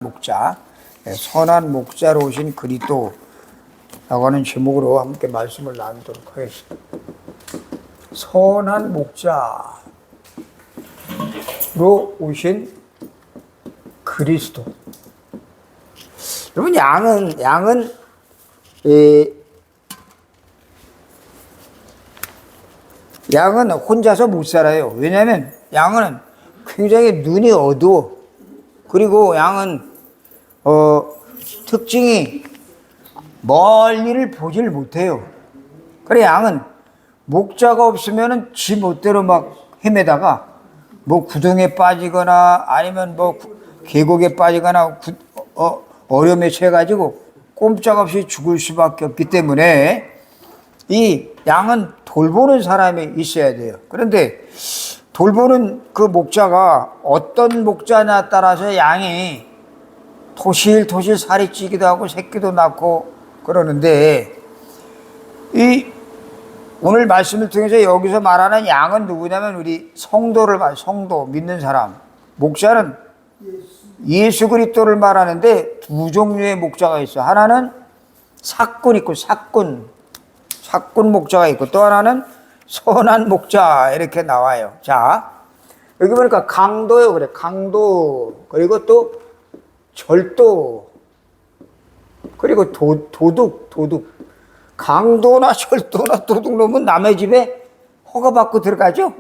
목자, 선한 목자로 오신 그리스도라고 하는 제목으로 함께 말씀을 나누도록 하겠습니다. 선한 목자로 오신 그리스도. 여러분, 양은 혼자서 못 살아요. 왜냐하면 양은 굉장히 눈이 어두워. 그리고 양은 특징이 멀리를 보질 못해요. 그래, 양은 목자가 없으면은 지 멋대로 막 헤매다가 뭐 구덩이에 빠지거나 아니면 뭐 계곡에 빠지거나 어려움에 처해가지고 꼼짝없이 죽을 수밖에 없기 때문에 이 양은 돌보는 사람이 있어야 돼요. 그런데 돌보는 그 목자가 어떤 목자냐에 따라서 양이 토실토실 살이 찌기도 하고 새끼도 낳고 그러는데, 오늘 말씀을 통해서 여기서 말하는 양은 누구냐면 우리 성도 믿는 사람. 목자는 예수 그리스도를 말하는데 두 종류의 목자가 있어. 하나는 사꾼 있고 사꾼 목자가 있고, 또 하나는 선한 목자 이렇게 나와요. 자, 여기 보니까 강도요. 그래, 강도. 그리고 또 절도. 그리고 도둑. 강도나 절도나 도둑 놈은 남의 집에 허가 받고 들어가죠?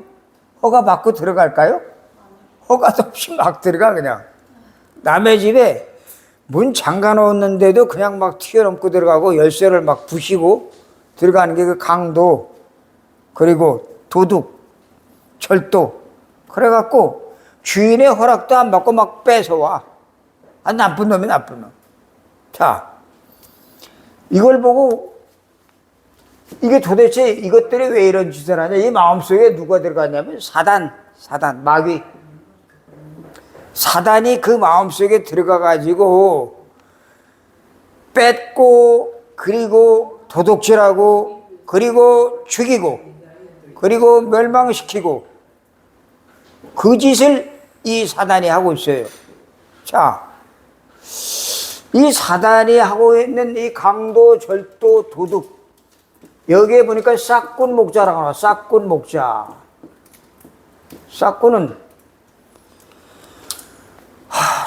허가 받고 들어갈까요? 허가도 없이 막 들어가. 그냥 남의 집에 문 잠가 놓았는데도 그냥 막 튀어넘고 들어가고 열쇠를 막 부시고 들어가는 게 그 강도. 그리고 도둑, 절도. 그래갖고 주인의 허락도 안 받고 막 뺏어와. 나쁜 놈이 나쁜 놈. 자, 이걸 보고 이게 도대체 이것들이 왜 이런 짓을 하냐. 이 마음속에 누가 들어갔냐면 사단, 마귀. 사단이 그 마음속에 들어가가지고 뺏고, 그리고 도둑질하고, 그리고 죽이고, 그리고 멸망시키고, 그 짓을 이 사단이 하고 있어요. 자, 이 사단이 하고 있는 이 강도, 절도, 도둑, 여기에 보니까 싹군 목자라고 나와. 싹군 목자.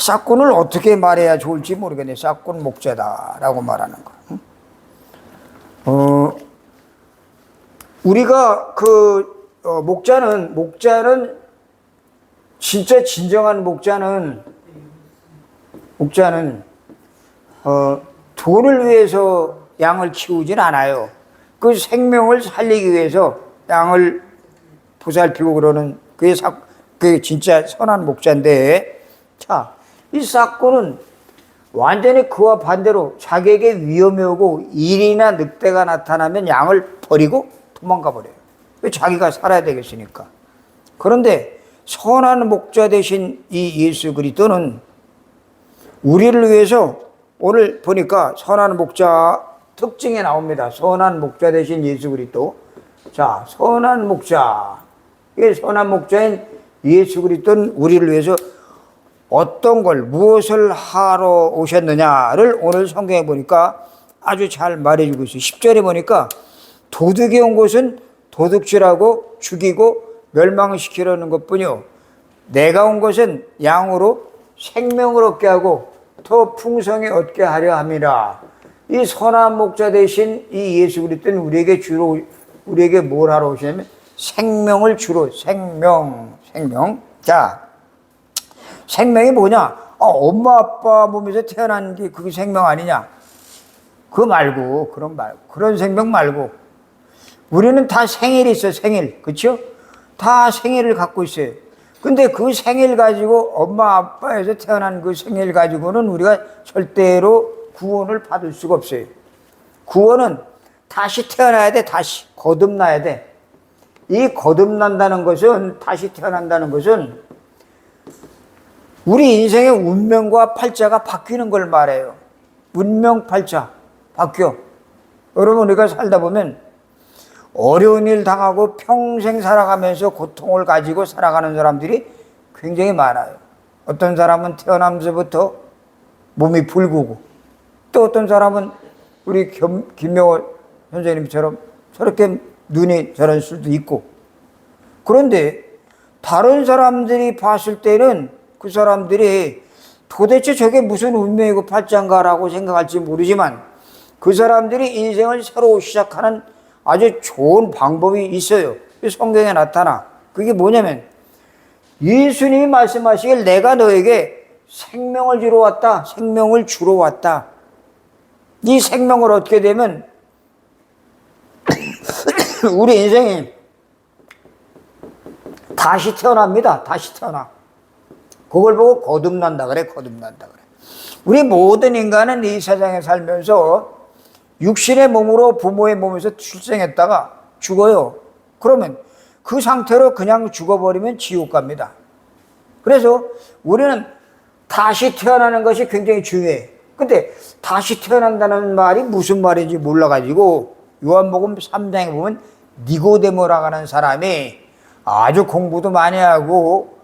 싹군을 어떻게 말해야 좋을지 모르겠네. 싹군 목자다라고 말하는 거. 우리가 목자는 진짜 진정한 목자는 돈을 위해서 양을 키우진 않아요. 그 생명을 살리기 위해서 양을 보살피고 그러는 그게 진짜 선한 목자인데, 자, 이 싹군은 완전히 그와 반대로 자기에게 위험이 오고 일이나 늑대가 나타나면 양을 버리고 도망가 버려요. 왜? 자기가 살아야 되겠으니까. 그런데 선한 목자 되신 이 예수 그리스도는 우리를 위해서, 오늘 보니까 선한 목자 특징에 나옵니다. 선한 목자 되신 예수 그리스도. 자, 선한 목자. 이 선한 목자인 예수 그리스도는 우리를 위해서 어떤 걸, 무엇을 하러 오셨느냐를 오늘 성경에 보니까 아주 잘 말해주고 있어요. 10절에 보니까 도둑이 온 것은 도둑질하고 죽이고 멸망시키려는 것뿐이요, 내가 온 것은 양으로 생명을 얻게 하고 더 풍성히 얻게 하려 함이라. 이 선한 목자 대신 이 예수 그리스도는 우리에게 뭘 하러 오시냐면 생명을 주로. 생명. 자, 생명이 뭐냐? 엄마 아빠 몸에서 태어난 게 그게 생명 아니냐? 그런 생명 말고 우리는 다 생일이 있어요. 생일. 그렇죠? 다 생일을 갖고 있어요. 근데 그 생일 가지고, 엄마 아빠에서 태어난 그 생일 가지고는 우리가 절대로 구원을 받을 수가 없어요. 구원은 다시 태어나야 돼. 다시 거듭나야 돼. 이 거듭난다는 것은, 다시 태어난다는 것은 우리 인생의 운명과 팔자가 바뀌는 걸 말해요. 운명 팔자 바뀌어. 여러분, 우리가 살다 보면 어려운 일 당하고 평생 살아가면서 고통을 가지고 살아가는 사람들이 굉장히 많아요. 어떤 사람은 태어나면서부터 몸이 붉고, 또 어떤 사람은 우리 김명호 선생님처럼 저렇게 눈이 저럴 수도 있고. 그런데 다른 사람들이 봤을 때는 그 사람들이 도대체 저게 무슨 운명이고 팔자인가라고 생각할지 모르지만 그 사람들이 인생을 새로 시작하는 아주 좋은 방법이 있어요. 성경에 나타나. 그게 뭐냐면 예수님이 말씀하시길 내가 너에게 생명을 주러 왔다. 생명을 주러 왔다. 이 생명을 얻게 되면 우리 인생이 다시 태어납니다. 다시 태어나. 그걸 보고 거듭난다 그래. 거듭난다 그래. 우리 모든 인간은 이 세상에 살면서 육신의 몸으로 부모의 몸에서 출생했다가 죽어요. 그러면 그 상태로 그냥 죽어버리면 지옥 갑니다. 그래서 우리는 다시 태어나는 것이 굉장히 중요해. 근데 다시 태어난다는 말이 무슨 말인지 몰라가지고 요한복음 3장에 보면 니고데모라고 하는 사람이 아주 공부도 많이 하고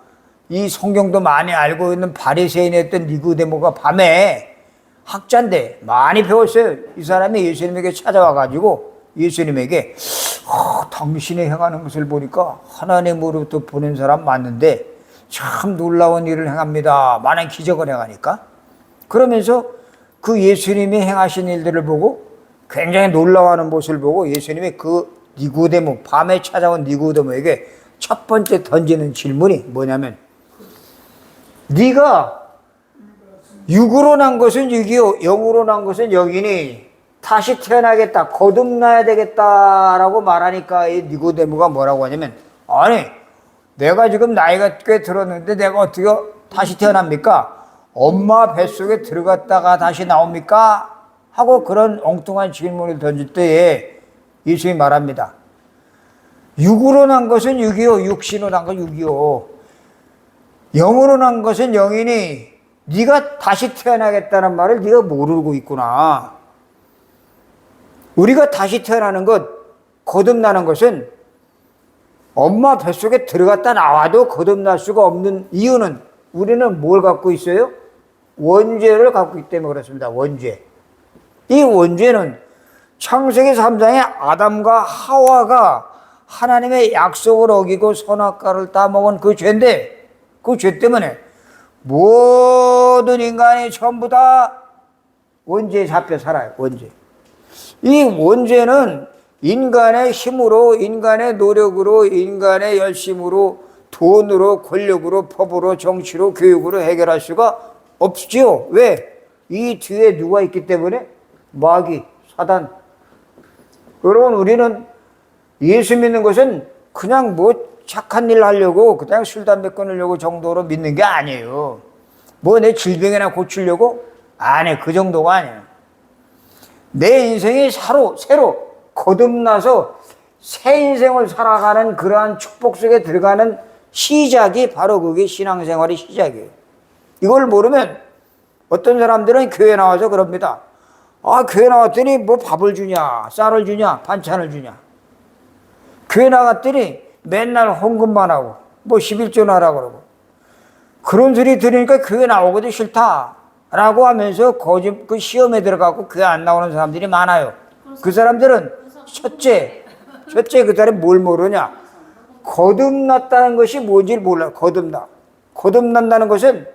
이 성경도 많이 알고 있는 바리새인이었던 니고데모가 밤에 학자인데 많이 배웠어요. 이 사람이 예수님에게 찾아와가지고 예수님에게 당신이 행하는 것을 보니까 하나님으로부터 보낸 사람 맞는데 참 놀라운 일을 행합니다. 많은 기적을 행하니까. 그러면서 그 예수님이 행하신 일들을 보고 굉장히 놀라워하는 모습을 보고 예수님이 그 니고데모, 밤에 찾아온 니고데모에게 첫 번째 던지는 질문이 뭐냐면 네가 육으로 난 것은 육이요 영으로 난 것은 영이니 다시 태어나겠다, 거듭나야 되겠다라고 말하니까 이 니고데모가 뭐라고 하냐면 아니 내가 지금 나이가 꽤 들었는데 내가 어떻게 다시 태어납니까? 엄마 뱃속에 들어갔다가 다시 나옵니까? 하고 그런 엉뚱한 질문을 던질 때에 예수님이 말합니다. 육으로 난 것은 육이요 육신으로 난 것은 육이요 영으로 난 것은 영이니 네가 다시 태어나겠다는 말을 네가 모르고 있구나. 우리가 다시 태어나는 것, 거듭나는 것은 엄마 뱃속에 들어갔다 나와도 거듭날 수가 없는 이유는 우리는 뭘 갖고 있어요? 원죄를 갖고 있기 때문에 그렇습니다. 원죄. 이 원죄는 창세기 3장에 아담과 하와가 하나님의 약속을 어기고 선악과를 따먹은 그 죄인데 그 죄 때문에 모든 인간이 전부 다 원죄에 잡혀 살아요. 원죄. 이 원죄는 인간의 힘으로, 인간의 노력으로, 인간의 열심으로, 돈으로, 권력으로, 법으로, 정치로, 교육으로 해결할 수가 없지요. 왜? 이 뒤에 누가 있기 때문에? 마귀, 사단. 여러분, 우리는 예수 믿는 것은 그냥 뭐 착한 일 하려고, 그냥 술, 담배 끊으려고 정도로 믿는 게 아니에요. 뭐 내 질병이나 고치려고? 아니, 그 정도가 아니에요. 내 인생이 새로 거듭나서 새 인생을 살아가는 그러한 축복 속에 들어가는 시작이 바로 그게 신앙생활의 시작이에요. 이걸 모르면 어떤 사람들은 교회 나와서 그럽니다. 아, 교회 나왔더니 뭐 밥을 주냐, 쌀을 주냐, 반찬을 주냐. 교회 나갔더니 맨날 헌금만 하고 뭐 11조 하라고 그러고 그런 소리 들으니까 교회 나오기도 싫다라고 하면서 그 시험에 들어가고 교회 안 나오는 사람들이 많아요. 그 사람들은 첫째 그 사람이 뭘 모르냐? 거듭났다는 것이 뭔지를 몰라. 거듭난다는 것은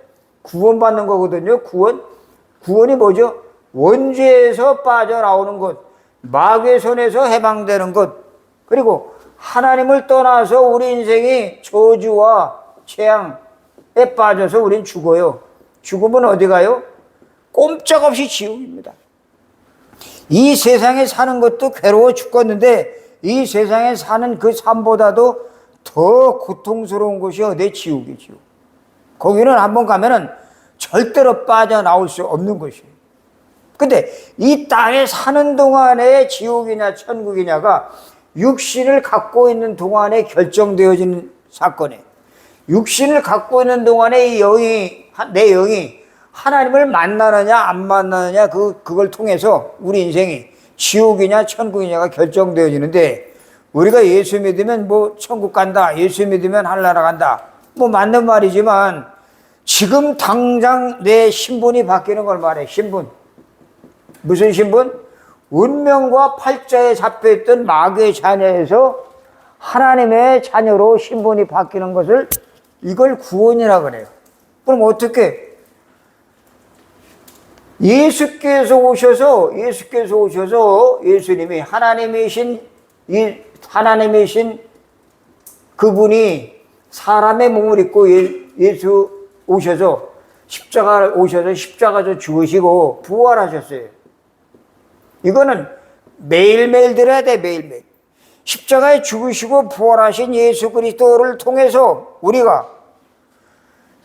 구원받는 거거든요. 구원이 뭐죠? 원죄에서 빠져나오는 것, 마귀의 손에서 해방되는 것, 그리고 하나님을 떠나서 우리 인생이 저주와 재앙에 빠져서 우린 죽어요. 죽으면 어디 가요? 꼼짝없이 지옥입니다. 이 세상에 사는 것도 괴로워 죽겠는데 이 세상에 사는 그 삶보다도 더 고통스러운 곳이 어디? 지옥이에요. 지옥. 거기는 한번 가면은 절대로 빠져나올 수 없는 곳이에요. 근데 이 땅에 사는 동안에 지옥이냐 천국이냐가 육신을 갖고 있는 동안에 결정되어지는 사건이에요. 육신을 갖고 있는 동안에 내 영이 하나님을 만나느냐 안 만나느냐 그걸 통해서 우리 인생이 지옥이냐 천국이냐가 결정되어지는데 우리가 예수 믿으면 뭐 천국 간다, 예수 믿으면 하늘나라 간다, 뭐 맞는 말이지만 지금 당장 내 신분이 바뀌는 걸 말해. 신분. 무슨 신분? 운명과 팔자에 잡혀있던 마귀의 자녀에서 하나님의 자녀로 신분이 바뀌는 것을 이걸 구원이라 그래요. 그럼 어떻게? 예수께서 오셔서 예수님이 하나님이신 그분이 사람의 몸을 입고 예수 오셔서 십자가에서 죽으시고 부활하셨어요. 이거는 매일매일 들어야 돼. 매일매일. 십자가에 죽으시고 부활하신 예수 그리스도를 통해서 우리가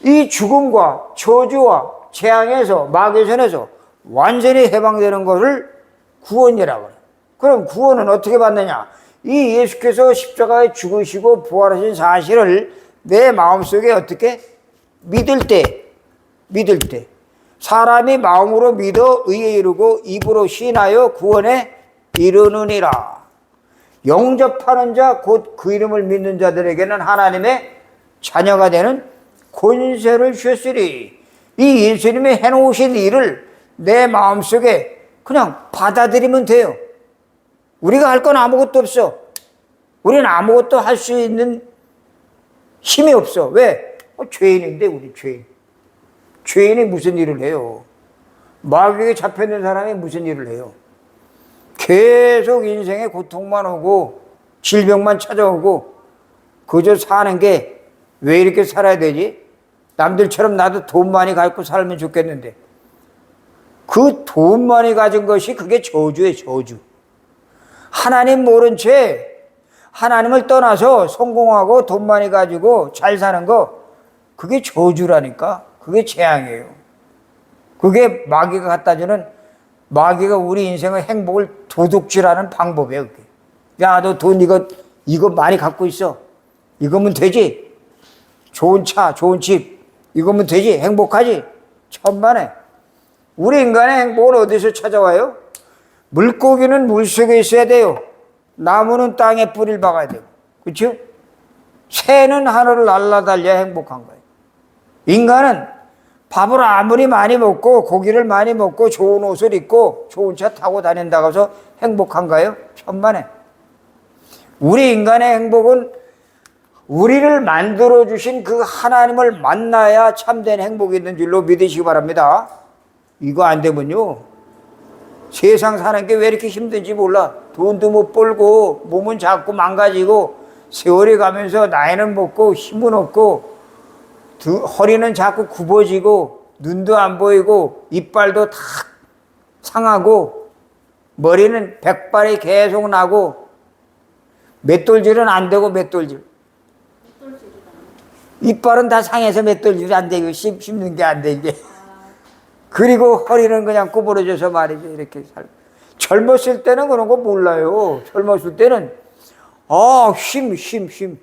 이 죽음과 저주와 재앙에서 마귀의 손에서 완전히 해방되는 것을 구원이라고 해요. 그럼 구원은 어떻게 받느냐? 이 예수께서 십자가에 죽으시고 부활하신 사실을 내 마음속에 어떻게? 믿을 때 사람이 마음으로 믿어 의에 이르고 입으로 시인하여 구원에 이르느니라. 영접하는 자 곧 그 이름을 믿는 자들에게는 하나님의 자녀가 되는 권세를 주셨으리. 이 예수님이 해놓으신 일을 내 마음속에 그냥 받아들이면 돼요. 우리가 할 건 아무것도 없어. 우리는 아무것도 할 수 있는 힘이 없어. 왜? 죄인인데 우리 죄인. 죄인이 무슨 일을 해요? 마귀에게 잡혀있는 사람이 무슨 일을 해요? 계속 인생에 고통만 오고 질병만 찾아오고 그저 사는 게 왜 이렇게 살아야 되지? 남들처럼 나도 돈 많이 갖고 살면 좋겠는데 그 돈 많이 가진 것이 그게 저주예요. 저주. 하나님 모른 채 하나님을 떠나서 성공하고 돈 많이 가지고 잘 사는 거 그게 저주라니까. 그게 재앙이에요. 그게 마귀가 갖다 주는, 마귀가 우리 인생의 행복을 도둑질하는 방법이에요. 그게. 야, 너 돈 이거 많이 갖고 있어. 이거면 되지. 좋은 차, 좋은 집. 이거면 되지. 행복하지. 천만에. 우리 인간의 행복은 어디서 찾아와요? 물고기는 물속에 있어야 돼요. 나무는 땅에 뿌리를 박아야 돼요. 그렇죠? 새는 하늘을 날아다녀야 행복한 거예요. 인간은 밥을 아무리 많이 먹고 고기를 많이 먹고 좋은 옷을 입고 좋은 차 타고 다닌다고 해서 행복한가요? 천만에. 우리 인간의 행복은 우리를 만들어주신 그 하나님을 만나야 참된 행복이 있는 줄로 믿으시기 바랍니다. 이거 안 되면요, 세상 사는 게 왜 이렇게 힘든지 몰라. 돈도 못 벌고 몸은 자꾸 망가지고 세월이 가면서 나이는 먹고 힘은 없고 허리는 자꾸 굽어지고 눈도 안 보이고 이빨도 다 상하고 머리는 백발이 계속 나고 맷돌질은 안 되고 맷돌질. 이빨은 다 상해서 맷돌질이 안 되고 씹는 게 안 되게. 그리고 허리는 그냥 구부러져서 말이죠. 이렇게 살고. 젊었을 때는 그런 거 몰라요. 젊었을 때는 힘.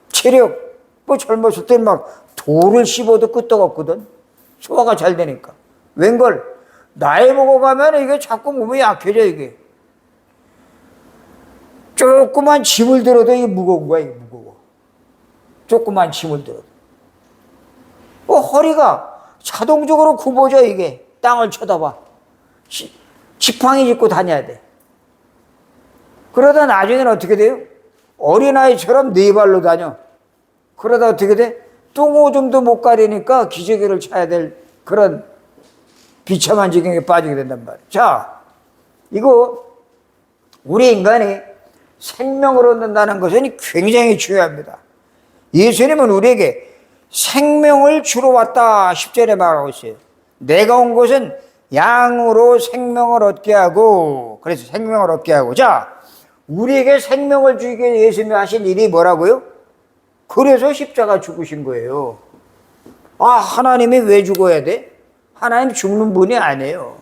체력. 뭐 젊었을 때는 막 돌을 씹어도 끄떡없거든. 소화가 잘 되니까. 웬걸 나이 먹어가면 이게 자꾸 몸이 약해져. 이게 조그만 짐을 들어도 이게 무거운 거야. 이게 무거워. 조그만 짐을 들어도 허리가 자동적으로 굽어져. 이게 땅을 쳐다봐. 지팡이 짚고 다녀야 돼. 그러다 나중에는 어떻게 돼요? 어린아이처럼 네 발로 다녀. 그러다 어떻게 돼? 똥오줌도 못 가리니까 기저귀를 차야 될 그런 비참한 지경에 빠지게 된단 말이에요. 자, 이거 우리 인간이 생명을 얻는다는 것은 굉장히 중요합니다. 예수님은 우리에게 생명을 주러 왔다 10절에 말하고 있어요. 내가 온 것은 양으로 생명을 얻게 하고, 그래서 생명을 얻게 하고. 자, 우리에게 생명을 주기 위해 예수님이 하신 일이 뭐라고요? 그래서 십자가 죽으신 거예요. 하나님이 왜 죽어야 돼? 하나님 죽는 분이 아니에요.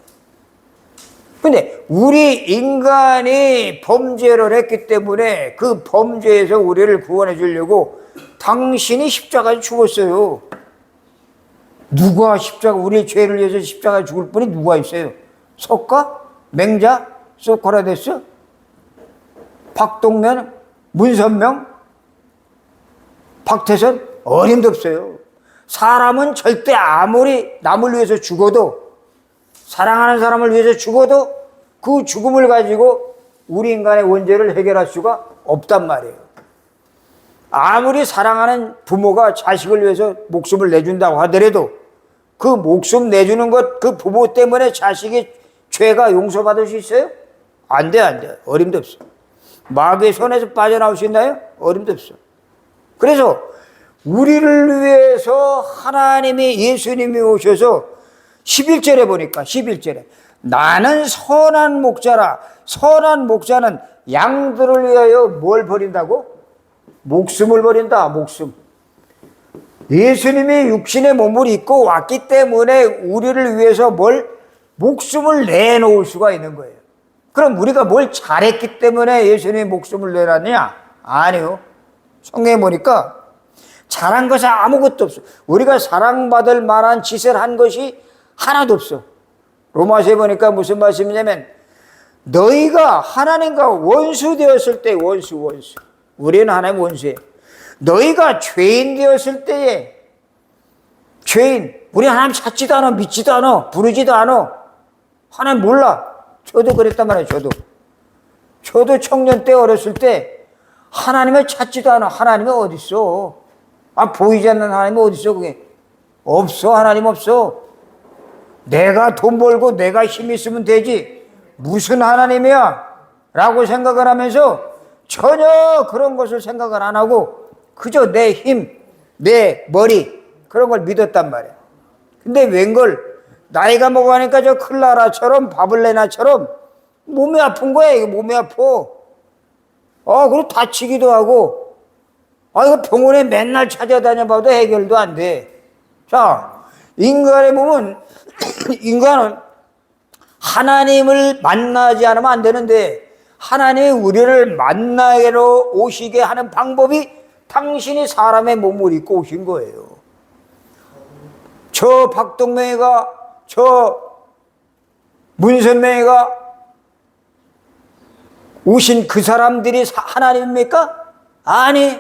근데 우리 인간이 범죄를 했기 때문에 그 범죄에서 우리를 구원해 주려고 당신이 십자가에 죽었어요. 누가 우리의 죄를 위해서 십자가에 죽을 분이 누가 있어요? 석가? 맹자? 소크라테스? 박동면? 문선명? 박태선? 어림도 없어요. 사람은 절대 아무리 남을 위해서 죽어도, 사랑하는 사람을 위해서 죽어도 그 죽음을 가지고 우리 인간의 원죄를 해결할 수가 없단 말이에요. 아무리 사랑하는 부모가 자식을 위해서 목숨을 내준다고 하더라도 그 목숨 내주는 것, 그 부모 때문에 자식의 죄가 용서받을 수 있어요? 안 돼, 안 돼. 어림도 없어. 마귀의 손에서 빠져나올 수 있나요? 어림도 없어. 그래서 우리를 위해서 하나님이, 예수님이 오셔서 11절에 보니까 11절에 나는 선한 목자라. 선한 목자는 양들을 위하여 뭘 버린다고? 목숨을 버린다. 목숨. 예수님이 육신의 몸을 입고 왔기 때문에 우리를 위해서 목숨을 내놓을 수가 있는 거예요. 그럼 우리가 뭘 잘했기 때문에 예수님이 목숨을 내놨느냐? 아니요. 성경에 보니까 잘한 것이 아무것도 없어. 우리가 사랑받을 만한 짓을 한 것이 하나도 없어. 로마서에 보니까 무슨 말씀이냐면 너희가 하나님과 원수 되었을 때, 원수. 우리는 하나님 원수예요. 너희가 죄인 되었을 때에, 죄인, 우리 하나님 찾지도 않아, 믿지도 않아, 부르지도 않아. 하나님 몰라. 저도 그랬단 말이에요. 저도 청년 때 어렸을 때 하나님을 찾지도 않아. 하나님이 어디 있어? 보이지 않는 하나님이 어디 있어? 그게 없어. 하나님 없어. 내가 돈 벌고 내가 힘 있으면 되지 무슨 하나님이야? 라고 생각을 하면서 전혀 그런 것을 생각을 안 하고 그저 내 힘, 내 머리 그런 걸 믿었단 말이야. 근데 웬걸 나이가 먹어가니까 저 클라라처럼 바블레나처럼 몸이 아픈 거야. 이거 몸이 아파. 그리고 다치기도 하고 이거 병원에 맨날 찾아다녀봐도 해결도 안 돼. 자, 인간의 몸은 인간은 하나님을 만나지 않으면 안 되는데 하나님이 우리를 만나러 오시게 하는 방법이 당신이 사람의 몸을 입고 오신 거예요. 저 박동명이가 저 문선명이가 오신 그 사람들이 하나님입니까? 아니,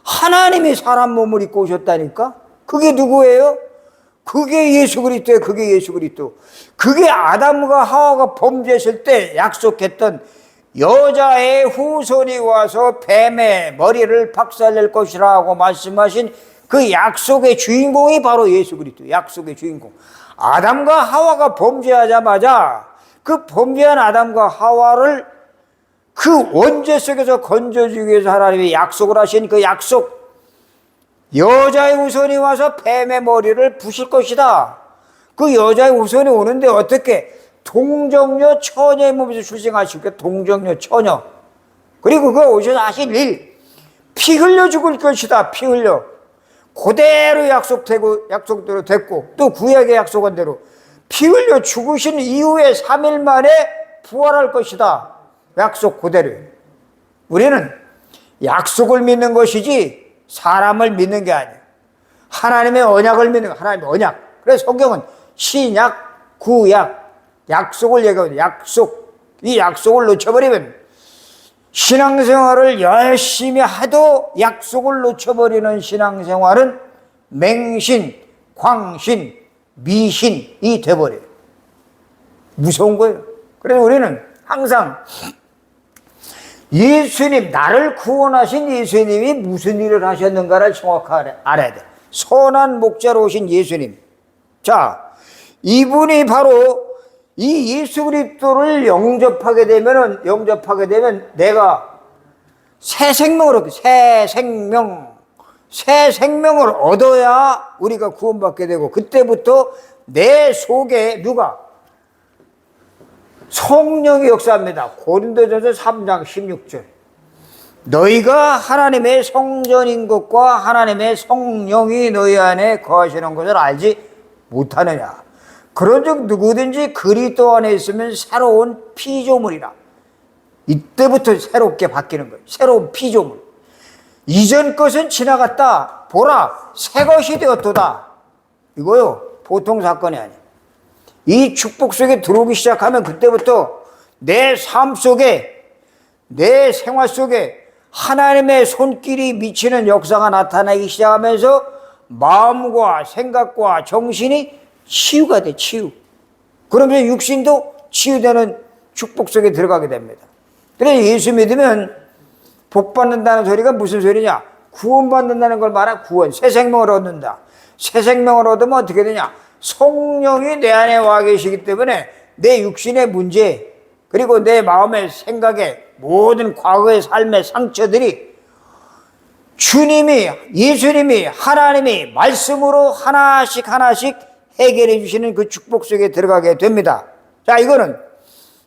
하나님이 사람 몸을 입고 오셨다니까? 그게 누구예요? 그게 예수 그리스도예요. 그게 예수 그리스도. 그게 아담과 하와가 범죄했을 때 약속했던 여자의 후손이 와서 뱀의 머리를 박살낼 것이라고 말씀하신 그 약속의 주인공이 바로 예수 그리스도. 약속의 주인공. 아담과 하와가 범죄하자마자 그 범죄한 아담과 하와를 그 원죄 속에서 건져주기 위해서 하나님이 약속을 하신 그 약속, 여자의 후손이 와서 뱀의 머리를 부실 것이다. 그 여자의 후손이 오는데 어떻게? 동정녀 처녀의 몸에서 출생하시고 동정녀 처녀. 그리고 그가 오셔서 하실 일, 피 흘려 죽을 것이다. 피 흘려. 그대로 약속대로 됐고 또 구약의 약속한 대로 피 흘려 죽으신 이후에 3일 만에 부활할 것이다. 약속 그대로. 우리는 약속을 믿는 것이지 사람을 믿는 게 아니에요. 하나님의 언약을 믿는 거예요. 하나님의 언약. 그래서 성경은 신약, 구약, 약속을 얘기하거든요. 약속. 이 약속을 놓쳐버리면 신앙생활을 열심히 해도 약속을 놓쳐버리는 신앙생활은 맹신, 광신, 미신이 돼버려요. 무서운 거예요. 그래서 우리는 항상 예수님, 나를 구원하신 예수님이 무슨 일을 하셨는가를 정확하게 알아야 돼. 선한 목자로 오신 예수님. 자, 이분이 바로 이 예수 그리스도를 영접하게 되면 내가 새 생명을 얻어야 우리가 구원받게 되고 그때부터 내 속에 누가? 성령이 역사합니다. 고린도전서 3장 16절. 너희가 하나님의 성전인 것과 하나님의 성령이 너희 안에 거하시는 것을 알지 못하느냐. 그런즉 누구든지 그리스도 안에 있으면 새로운 피조물이라. 이때부터 새롭게 바뀌는 거예요. 새로운 피조물. 이전 것은 지나갔다. 보라, 새 것이 되었도다. 이거요, 보통 사건이 아니에요. 이 축복 속에 들어오기 시작하면 그때부터 내 삶 속에, 내 생활 속에 하나님의 손길이 미치는 역사가 나타나기 시작하면서 마음과 생각과 정신이 치유가 돼, 치유. 그러면서 육신도 치유되는 축복 속에 들어가게 됩니다. 그래서 예수 믿으면 복 받는다는 소리가 무슨 소리냐? 구원받는다는 걸 말하 구원, 새 생명을 얻는다. 새 생명을 얻으면 어떻게 되냐? 성령이 내 안에 와 계시기 때문에 내 육신의 문제, 그리고 내 마음의 생각에 모든 과거의 삶의 상처들이 주님이, 예수님이, 하나님이 말씀으로 하나씩 하나씩 해결해 주시는 그 축복 속에 들어가게 됩니다. 자, 이거는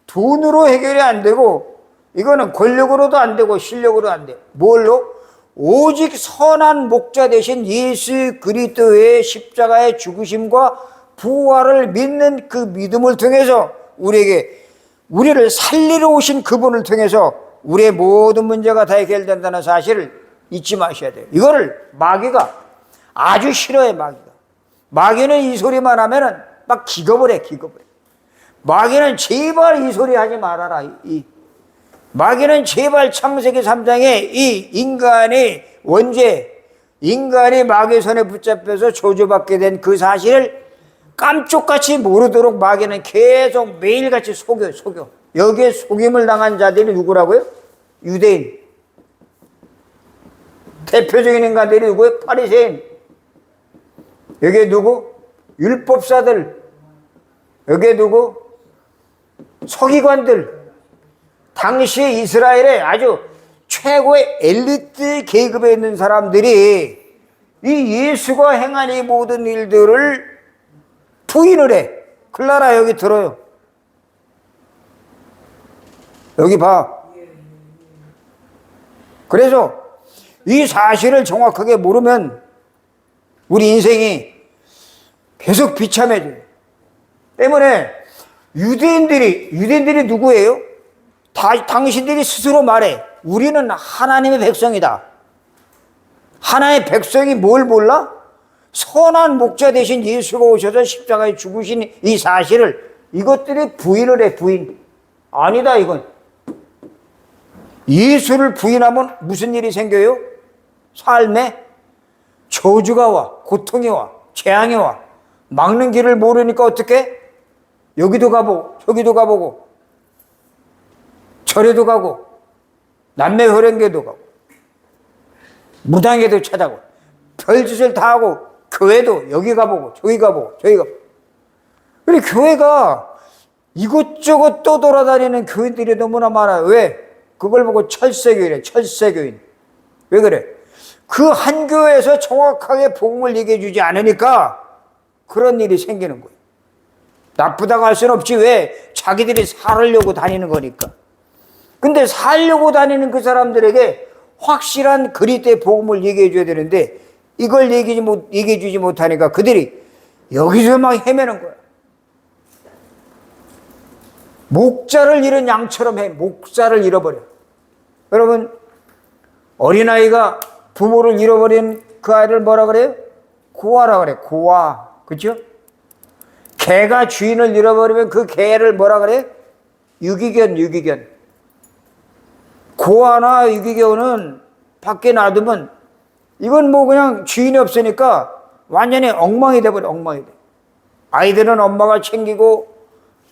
돈으로 해결이 안 되고, 이거는 권력으로도 안 되고, 실력으로 안 돼. 뭘로? 오직 선한 목자 되신 예수 그리스도의 십자가의 죽으심과 부활을 믿는 그 믿음을 통해서 우리를 살리러 오신 그분을 통해서 우리의 모든 문제가 다 해결된다는 사실을 잊지 마셔야 돼요. 이거를 마귀가 아주 싫어해, 마귀가. 마귀는 이 소리만 하면은 막 기겁을 해, 기겁을 해. 마귀는 제발 이 소리 하지 말아라. 마귀는 제발 창세기 3장에 이 인간의 원죄, 인간이 마귀의 손에 붙잡혀서 저주받게 된 그 사실을 깜짝같이 모르도록 마귀는 계속 매일같이 속여. 여기에 속임을 당한 자들이 누구라고요? 유대인. 대표적인 인간들이 누구예요? 바리새인. 여기에 누구? 율법사들. 여기에 누구? 서기관들. 당시 이스라엘의 아주 최고의 엘리트 계급에 있는 사람들이 이 예수가 행한 이 모든 일들을 부인을 해. 클라라, 여기 들어요. 여기 봐. 그래서 이 사실을 정확하게 모르면 우리 인생이 계속 비참해져요. 때문에 유대인들이 누구예요? 당신들이 스스로 말해. 우리는 하나님의 백성이다. 하나님의 백성이 뭘 몰라? 선한 목자 되신 예수가 오셔서 십자가에 죽으신 이 사실을 이것들이 부인을 해, 부인. 아니다, 이건. 예수를 부인하면 무슨 일이 생겨요? 삶에 저주가 와, 고통이 와, 재앙이 와. 막는 길을 모르니까 어떻게? 여기도 가보고 저기도 가보고 절에도 가고 남매 호령교도 가고 무당에도 찾아고 별짓을 다 하고 교회도 여기 가보고 저기 가보고 저기 가보고. 그래, 교회가 이곳저곳 또 돌아다니는 교인들이 너무나 많아요. 왜? 그걸 보고 철새교인이래. 철새교인. 왜 그래? 그 한 교회에서 정확하게 복음을 얘기해 주지 않으니까 그런 일이 생기는 거예요. 나쁘다고 할 수는 없지. 왜? 자기들이 살으려고 다니는 거니까. 근데 살려고 다니는 그 사람들에게 확실한 그리스도의 복음을 얘기해 줘야 되는데 이걸 얘기해 주지 못하니까 그들이 여기서 막 헤매는 거야. 목자를 잃은 양처럼 해. 목자를 잃어버려. 여러분, 어린아이가 부모를 잃어버린 그 아이를 뭐라 그래요? 고아라 그래. 고아. 그렇죠? 개가 주인을 잃어버리면 그 개를 뭐라 그래요? 유기견. 고아나 유기견은 밖에 놔두면 이건 뭐 그냥 주인이 없으니까 완전히 엉망이 돼버려. 엉망이 돼. 아이들은 엄마가 챙기고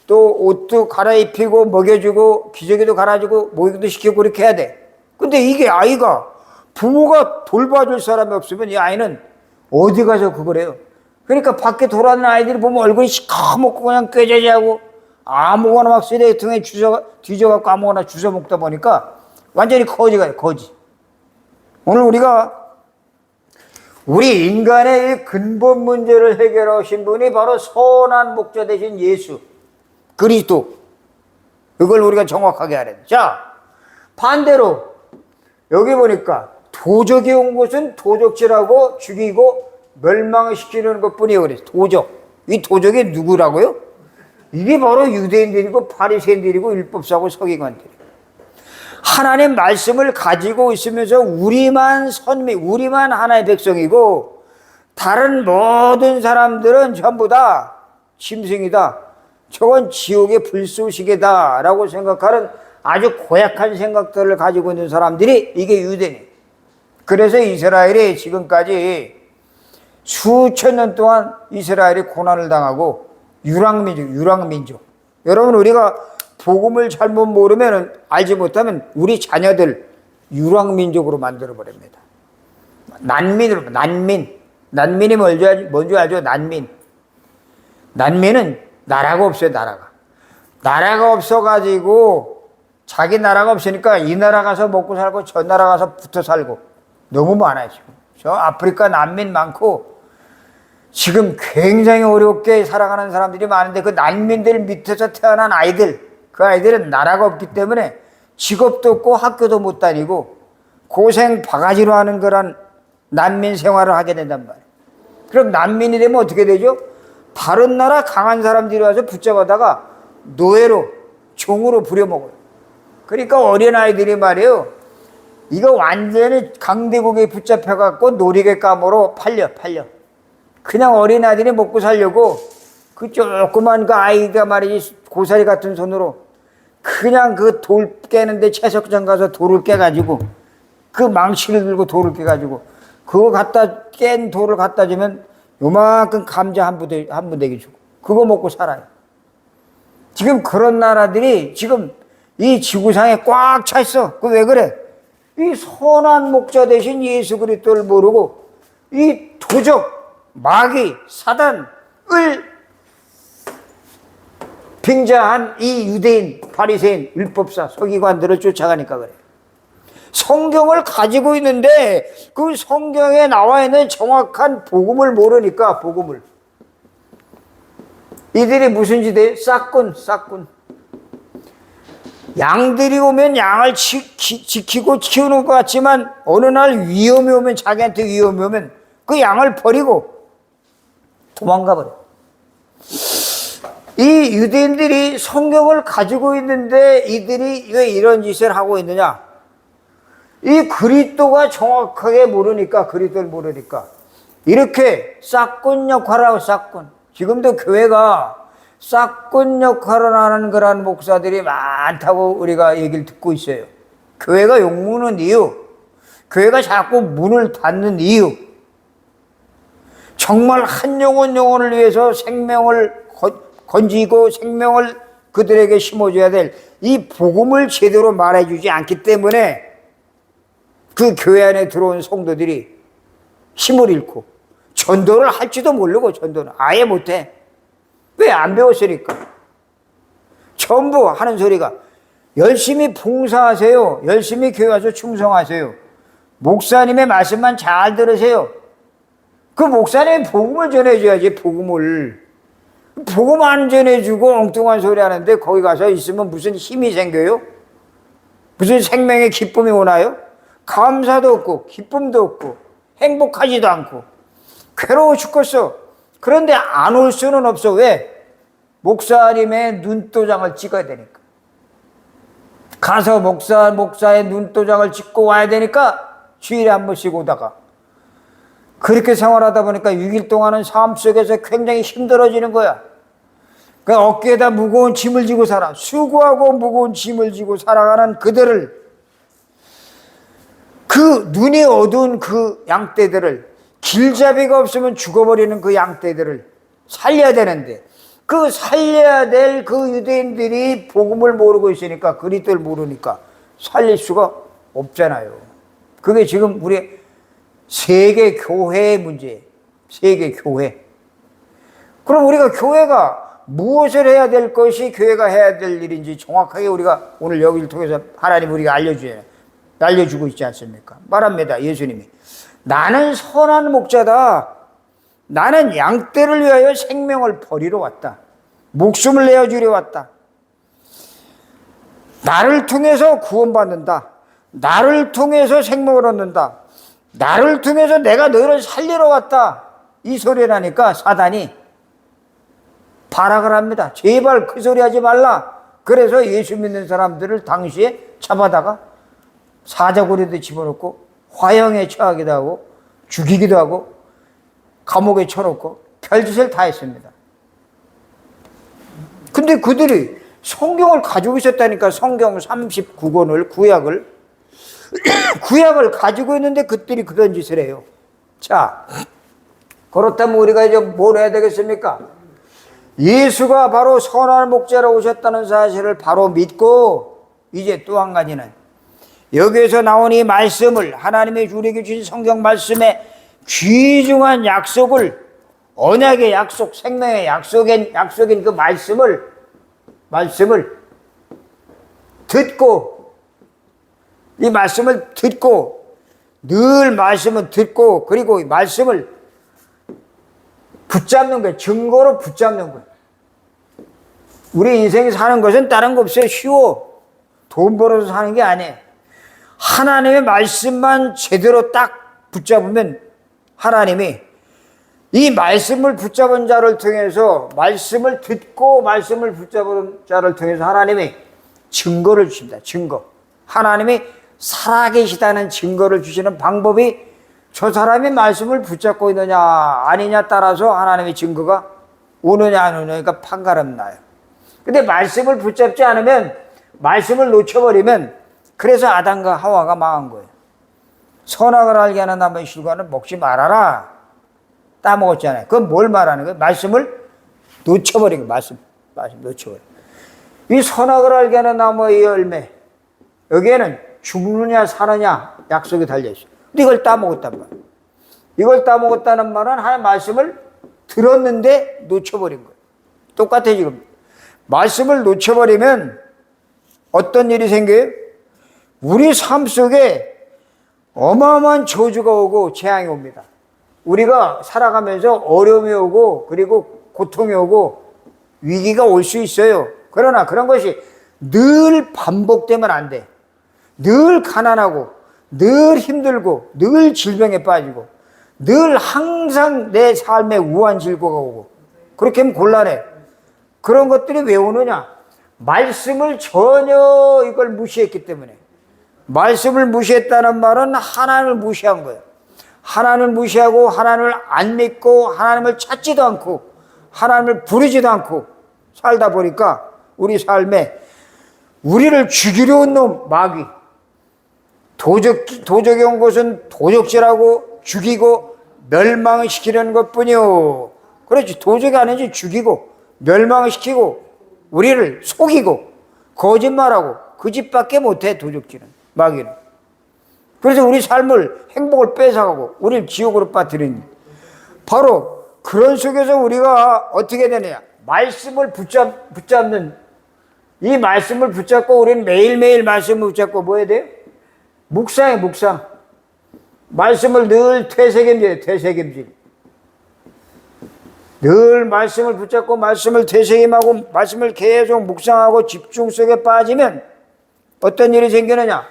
또 옷도 갈아입히고 먹여주고 기저귀도 갈아주고 목욕도 시키고 그렇게 해야 돼. 근데 이게 아이가 부모가 돌봐줄 사람이 없으면 이 아이는 어디 가서 그걸 해요. 그러니까 밖에 돌아다니는 아이들이 보면 얼굴이 시커멓고 그냥 꾀죄죄하고 아무거나 막 쓰레기통에 뒤져갖고 아무거나 주워 먹다 보니까 완전히 거지가요, 거지. 오늘 우리 인간의 근본 문제를 해결하신 분이 바로 선한 목자 되신 예수 그리스도. 이걸 우리가 정확하게 알아야 돼. 자, 반대로 여기 보니까 도적이 온 곳은 도적질하고 죽이고 멸망시키는 것뿐이에요. 그래서 도적. 이 도적이 누구라고요? 이게 바로 유대인들이고 바리새인들이고 율법사고 서기관들이에요. 하나님 말씀을 가지고 있으면서 우리만 하나의 백성이고 다른 모든 사람들은 전부 다 짐승이다. 저건 지옥의 불쏘시개다 라고 생각하는 아주 고약한 생각들을 가지고 있는 사람들이 이게 유대인이에요. 그래서 이스라엘이 지금까지 수천 년 동안 이스라엘이 고난을 당하고 유랑민족. 여러분, 우리가 복음을 잘못 모르면, 알지 못하면 우리 자녀들 유랑민족으로 만들어버립니다. 난민이 뭔지 알죠? 난민은 나라가 없어요, 나라가. 나라가 없어가지고 자기 나라가 없으니까 이 나라 가서 먹고 살고 저 나라 가서 붙어 살고 너무 많아요, 지금. 저 아프리카 난민 많고 지금 굉장히 어렵게 살아가는 사람들이 많은데 그 난민들 밑에서 태어난 아이들, 그 아이들은 나라가 없기 때문에 직업도 없고 학교도 못 다니고 고생 바가지로 하는 그런 난민 생활을 하게 된단 말이에요. 그럼 난민이 되면 어떻게 되죠? 다른 나라 강한 사람들이 와서 붙잡아다가 노예로, 종으로 부려먹어요. 그러니까 어린아이들이 말이에요, 이거 완전히 강대국에 붙잡혀갖고 놀이개감으로 팔려. 그냥 어린아이들이 먹고 살려고 그 조그만 그 아이가 말이지, 고사리 같은 손으로 그냥 그 돌 깨는데 채석장 가서 돌을 깨가지고 그 망치를 들고 돌을 깨가지고 그거 깬 돌을 갖다 주면 요만큼 감자 한 부대기 주고 그거 먹고 살아요. 지금 그런 나라들이 지금 이 지구상에 꽉 차 있어. 그 왜 그래? 이 선한 목자 대신 예수 그리스도를 모르고 이 도적, 마귀, 사단을 빙자한 이 유대인, 바리새인, 율법사, 서기관들을 쫓아가니까 그래. 성경을 가지고 있는데 그 성경에 나와 있는 정확한 복음을 모르니까, 복음을. 이들이 무슨 짓이에요? 싹군. 양들이 오면 양을 지키고 키우는 것 같지만 어느 날 위험이 오면, 자기한테 위험이 오면 그 양을 버리고 도망가 버려. 이 유대인들이 성경을 가지고 있는데 이들이 왜 이런 짓을 하고 있느냐? 이 그리스도가 정확하게 모르니까, 그리스도를 모르니까 이렇게 싹군 역할을 하고, 싹군. 지금도 교회가 싹군 역할을 하는 그런 목사들이 많다고 우리가 얘기를 듣고 있어요. 교회가 욕먹는 이유, 교회가 자꾸 문을 닫는 이유, 정말 한 영혼을 위해서 생명을 건지고 생명을 그들에게 심어줘야 될 이 복음을 제대로 말해주지 않기 때문에 그 교회 안에 들어온 성도들이 힘을 잃고 전도를 할지도 모르고, 전도는 아예 못해. 왜? 안 배웠으니까. 전부 하는 소리가 열심히 봉사하세요, 열심히 교회 와서 충성하세요, 목사님의 말씀만 잘 들으세요. 그 목사님이 복음을 전해줘야지. 복음 안 전해주고 엉뚱한 소리 하는데 거기 가서 있으면 무슨 힘이 생겨요? 무슨 생명의 기쁨이 오나요? 감사도 없고 기쁨도 없고 행복하지도 않고 괴로워 죽겠어. 그런데 안 올 수는 없어. 왜? 목사님의 눈도장을 찍어야 되니까. 가서 목사의 눈도장을 찍고 와야 되니까 주일에 한 번씩 오다가, 그렇게 생활하다 보니까 6일 동안은 삶 속에서 굉장히 힘들어지는 거야. 그 어깨에다 무거운 짐을 지고 살아. 수고하고 무거운 짐을 지고 살아가는 그들을, 그 눈이 어두운 그 양떼들을, 길잡이가 없으면 죽어버리는 그 양떼들을 살려야 되는데, 그 살려야 될 그 유대인들이 복음을 모르고 있으니까, 그리스도를 모르니까 살릴 수가 없잖아요. 그게 지금 우리 세계 교회의 문제예요. 세계 교회. 그럼 우리가 교회가 무엇을 해야 될 것이 교회가 해야 될 일인지 정확하게 우리가 오늘 여기를 통해서 하나님 우리가 알려주고 있지 않습니까? 말합니다, 예수님이. 나는 선한 목자다. 나는 양떼를 위하여 생명을 버리러 왔다. 목숨을 내어주려 왔다. 나를 통해서 구원받는다. 나를 통해서 생명을 얻는다. 나를 통해서 내가 너희를 살리러 왔다. 이 소리를 하니까 사단이 발악을 합니다. 제발 그 소리 하지 말라. 그래서 예수 믿는 사람들을 당시에 잡아다가 사자고리도 집어넣고 화형에 처하기도 하고 죽이기도 하고 감옥에 쳐놓고 별짓을 다 했습니다. 근데 그들이 성경을 가지고 있었다니까. 성경 39권을, 구약을 가지고 있는데 그들이 그런 짓을 해요. 자, 그렇다면 우리가 이제 뭘 해야 되겠습니까? 예수가 바로 선한 목자로 오셨다는 사실을 바로 믿고, 이제 또 한 가지는 여기에서 나온 이 말씀을, 하나님의 우리에게 주신 성경 말씀의 귀중한 약속을, 언약의 약속, 생명의 약속인 그 말씀을 듣고, 이 말씀을 듣고, 늘 말씀을 듣고, 그리고 이 말씀을 붙잡는 거예요. 증거로 붙잡는 거예요. 우리 인생이 사는 것은 다른 거 없어요. 쉬워. 돈 벌어서 사는 게 아니에요. 하나님의 말씀만 제대로 딱 붙잡으면 하나님이 이 말씀을 붙잡은 자를 통해서, 말씀을 듣고 말씀을 붙잡은 자를 통해서 하나님이 증거를 주십니다. 증거. 하나님이 살아계시다는 증거를 주시는 방법이 저 사람이 말씀을 붙잡고 있느냐 아니냐 따라서 하나님의 증거가 오느냐 안 오느냐가 판가름 나요. 근데 말씀을 붙잡지 않으면, 말씀을 놓쳐버리면, 그래서 아담과 하와가 망한 거예요. 선악을 알게 하는 나무의 실과는 먹지 말아라. 따먹었잖아요. 그건 뭘 말하는 거예요? 말씀을 놓쳐버린 거예요. 말씀 놓쳐버린 거예요. 이 선악을 알게 하는 나무의 열매, 여기에는 죽느냐 사느냐 약속이 달려있어요. 근데 이걸 따먹었단 말이에요. 이걸 따먹었다는 말은 하나님의 말씀을 들었는데 놓쳐버린 거예요. 똑같아요 지금. 말씀을 놓쳐버리면 어떤 일이 생겨요? 우리 삶 속에 어마어마한 저주가 오고 재앙이 옵니다. 우리가 살아가면서 어려움이 오고, 그리고 고통이 오고, 위기가 올 수 있어요. 그러나 그런 것이 늘 반복되면 안 돼. 늘 가난하고, 늘 힘들고, 늘 질병에 빠지고, 늘 항상 내 삶에 우한 질고가 오고, 그렇게 하면 곤란해. 그런 것들이 왜 오느냐? 말씀을 전혀 이걸 무시했기 때문에. 말씀을 무시했다는 말은 하나님을 무시한 거예요. 하나님을 무시하고, 하나님을 안 믿고, 하나님을 찾지도 않고, 하나님을 부르지도 않고 살다 보니까 우리 삶에 우리를 죽이려 온 놈, 마귀, 도적이 온 것은 도적질하고 죽이고 멸망시키려는 것뿐이요. 그렇지, 도적이 아니지. 죽이고 멸망시키고 우리를 속이고 거짓말하고 그 집밖에 못해. 도적질은, 마귀는. 그래서 우리 삶을, 행복을 뺏어가고 우리를 지옥으로 빠뜨리는, 바로 그런 속에서 우리가 어떻게 되느냐, 말씀을 붙잡는, 이 말씀을 붙잡고 우리는 매일매일 말씀을 붙잡고 뭐 해야 돼요? 묵상해. 묵상. 말씀을 늘 되새김질해. 되새김질. 늘 말씀을 붙잡고 말씀을 되새김하고 말씀을 계속 묵상하고 집중 속에 빠지면 어떤 일이 생기느냐,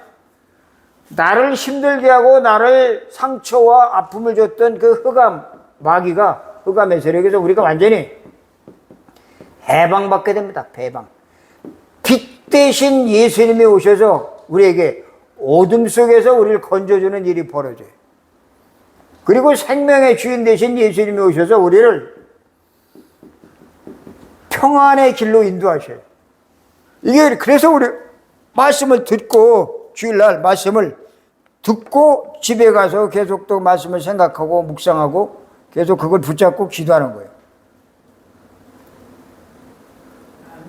나를 힘들게 하고 나를 상처와 아픔을 줬던 그 흑암, 마귀가, 흑암의 세력에서 우리가 완전히 해방받게 됩니다. 해방. 빛 대신 예수님이 오셔서 우리에게 어둠 속에서 우리를 건져주는 일이 벌어져요. 그리고 생명의 주인 대신 예수님이 오셔서 우리를 평안의 길로 인도하셔요. 이게 그래서 우리 말씀을 듣고, 주일날 말씀을 듣고 집에 가서 계속 또 말씀을 생각하고 묵상하고 계속 그걸 붙잡고 기도하는 거예요.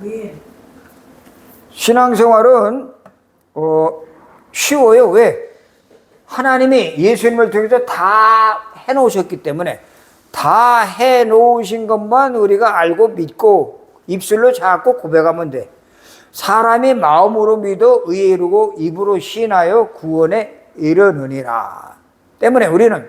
아멘. 신앙생활은 쉬워요. 왜? 하나님이 예수님을 통해서 다 해놓으셨기 때문에, 다 해놓으신 것만 우리가 알고 믿고 입술로 자꾸 고백하면 돼. 사람이 마음으로 믿어 의에 이르고 입으로 시인하여 구원에 이르느니라. 때문에 우리는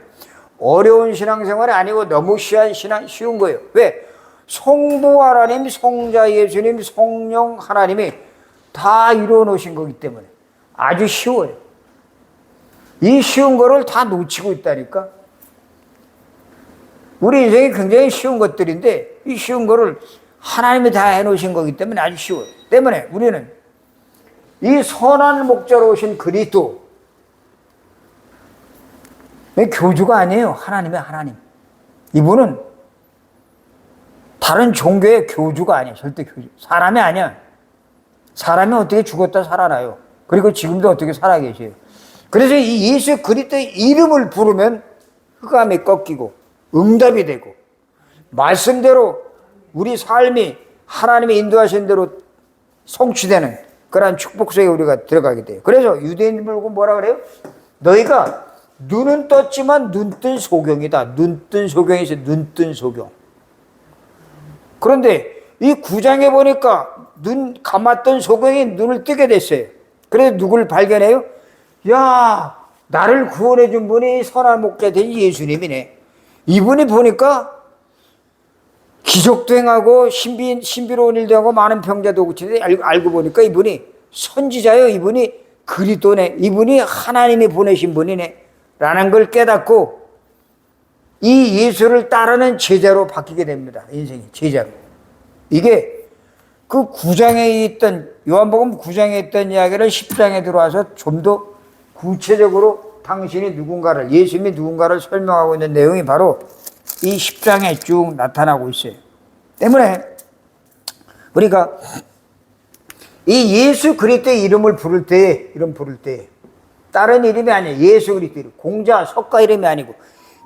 어려운 신앙생활이 아니고 너무 쉬운 거예요. 왜? 성부 하나님, 성자 예수님, 성령 하나님이 다 이루어 놓으신 거기 때문에 아주 쉬워요. 이 쉬운 거를 다 놓치고 있다니까. 우리 인생이 굉장히 쉬운 것들인데 이 쉬운 거를 하나님이 다 해놓으신 거기 때문에 아주 쉬워요. 때문에 우리는 이 선한 목자로 오신 그리스도, 교주가 아니에요. 하나님의 하나님. 이분은 다른 종교의 교주가 아니에요. 절대 교주. 사람이 아니야. 사람이 어떻게 죽었다 살아나요. 그리고 지금도 어떻게 살아계세요. 그래서 이 예수 그리스도의 이름을 부르면 흑암이 꺾이고 응답이 되고 말씀대로 우리 삶이 하나님의 인도하신 대로 성취되는 그러한 축복 속에 우리가 들어가게 돼요. 그래서 유대인들 보고 뭐라 그래요? 너희가 눈은 떴지만 눈뜬 소경이다. 눈뜬 소경에서 눈뜬 소경. 그런데 이 9장에 보니까 눈 감았던 소경이 눈을 뜨게 됐어요. 그래서 누굴 발견해요? 야, 나를 구원해 준 분이 선한 목자 된 예수님이네. 이분이 보니까 기적도 행하고 신비로운 일도 하고 많은 병자도 고치는데 알고 보니까 이분이 선지자예요. 이분이 그리스도네. 이분이 하나님이 보내신 분이네. 라는 걸 깨닫고 이 예수를 따르는 제자로 바뀌게 됩니다. 인생이 제자로. 이게 그 9장에 있던 요한복음 9장에 있던 이야기를 10장에 들어와서 좀 더 구체적으로 당신이 누군가를 예수님이 누군가를 설명하고 있는 내용이 바로 이 10장에 쭉 나타나고 있어요. 때문에 우리가 이 예수 그리스도의 이름을 부를 때에 다른 이름이 아니에요. 예수 그리스도 이름. 공자 석가 이름이 아니고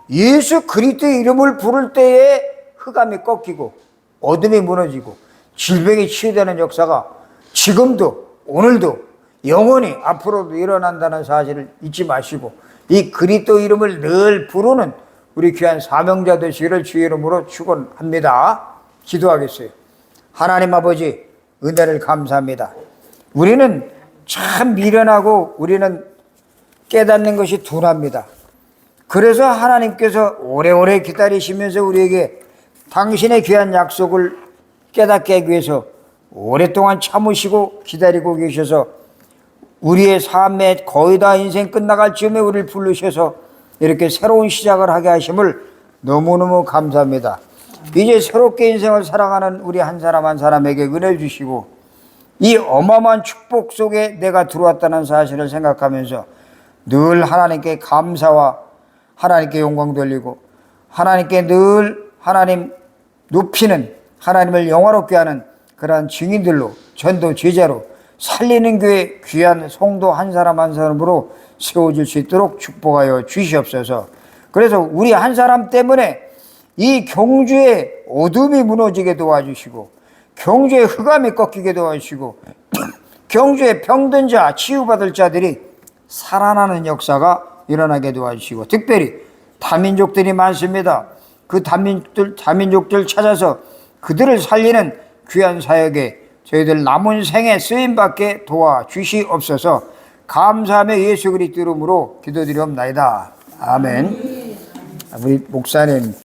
예수 그리스도의 이름을 부를 때에 흑암이 꺾이고 어둠이 무너지고 질병이 치유되는 역사가 지금도 오늘도 영원히 앞으로도 일어난다는 사실을 잊지 마시고 이 그리스도 이름을 늘 부르는 우리 귀한 사명자 되시기를 주의 이름으로 축원합니다. 기도하겠어요. 하나님 아버지 은혜를 감사합니다. 우리는 참 미련하고 우리는 깨닫는 것이 둔합니다. 그래서 하나님께서 오래오래 기다리시면서 우리에게 당신의 귀한 약속을 깨닫게 하기 위해서 오랫동안 참으시고 기다리고 계셔서 우리의 삶에 거의 다 인생 끝나갈 즈음에 우리를 부르셔서 이렇게 새로운 시작을 하게 하심을 너무너무 감사합니다. 이제 새롭게 인생을 살아가는 우리 한 사람 한 사람에게 은혜 주시고 이 어마어마한 축복 속에 내가 들어왔다는 사실을 생각하면서 늘 하나님께 감사와 하나님께 영광 돌리고 하나님께 늘 하나님 높이는 하나님을 영화롭게 하는 그러한 증인들로 전도 제자로 살리는 교회 귀한 성도 한 사람 한 사람으로 세워질 수 있도록 축복하여 주시옵소서. 그래서 우리 한 사람 때문에 이 경주의 어둠이 무너지게 도와주시고 경주의 흑암이 꺾이게 도와주시고 경주의 병든 자 치유받을 자들이 살아나는 역사가 일어나게 도와주시고 특별히 다민족들이 많습니다. 그 다민족들 찾아서 그들을 살리는 귀한 사역에 저희들 남은 생에 쓰임받게 도와주시옵소서. 감사하며 예수 그리스도 이름으로 기도드리옵나이다. 아멘. 우리 목사님